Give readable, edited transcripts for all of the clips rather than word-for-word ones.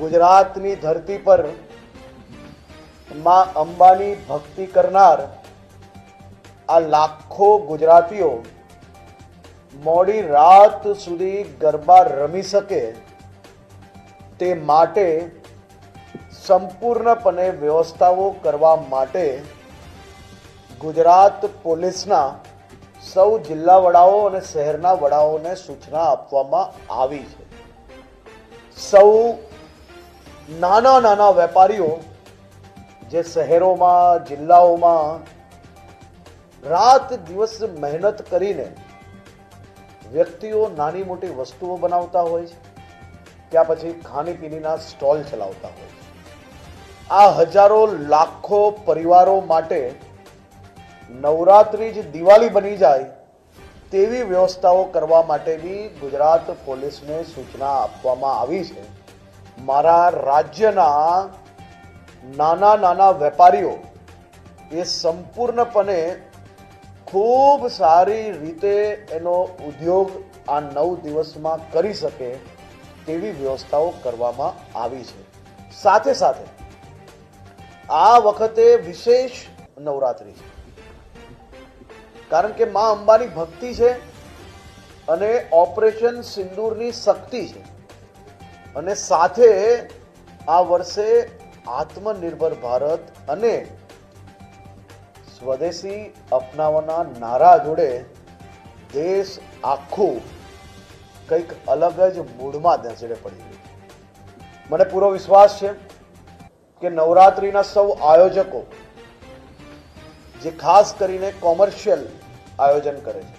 ગુજરાતની ધરતી પર માં અંબાની ભક્તિ કરનાર આ લાખો ગુજરાતીઓ મોડી રાત સુધી ગરબા રમી શકે તે માટે સંપૂર્ણપણે વ્યવસ્થાઓ કરવા માટે ગુજરાત પોલીસના સૌ જિલ્લા વડાઓ અને શહેરના વડાઓને સૂચના આપવામાં આવી છે। સૌ નાના નાના વેપારીઓ જે શહેરોમાં જિલ્લાઓમાં રાત દિવસ મહેનત કરીને વ્યક્તિઓ નાની મોટી વસ્તુઓ બનાવતા હોય છે, ત્યાં પછી ખાણીપીણીના સ્ટોલ ચલાવતા હોય છે, આ હજારો લાખો પરિવારો માટે નવરાત્રી જ દિવાળી બની જાય તેવી વ્યવસ્થાઓ કરવા માટેની ગુજરાત પોલીસને સૂચના આપવામાં આવી છે। મારા રાજ્યના નાના નાના વેપારીઓ એ સંપૂર્ણપણે ખૂબ સારી રીતે એનો ઉદ્યોગ આ 9 દિવસમાં કરી શકે તેવી વ્યવસ્થાઓ કરવામાં આવી છે। સાથે સાથે આ વખતે વિશેષ નવરાત્રી છે, કારણ કે માં અંબાની ભક્તિ છે અને ઓપરેશન સિંદૂરની શક્તિ છે, અને સાથે આ વર્ષે આત્મનિર્ભર ભારત અને સ્વદેશી અપનાવવાના નારા જોડે દેશ આખું કંઈક અલગ જ મૂડમાં નજરે પડી ગયું। મને પૂરો વિશ્વાસ છે કે નવરાત્રિના સૌ આયોજકો જે ખાસ કરીને કોમર્શિયલ આયોજન કરે છે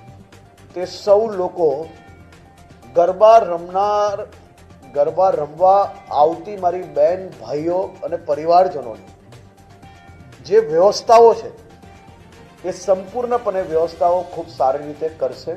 તે સૌ લોકો ગરબા રમવા આવતી મારી બહેન ભાઈઓ અને પરિવારજનોની જે વ્યવસ્થાઓ છે એ સંપૂર્ણપણે વ્યવસ્થાઓ ખૂબ સારી રીતે કરશે।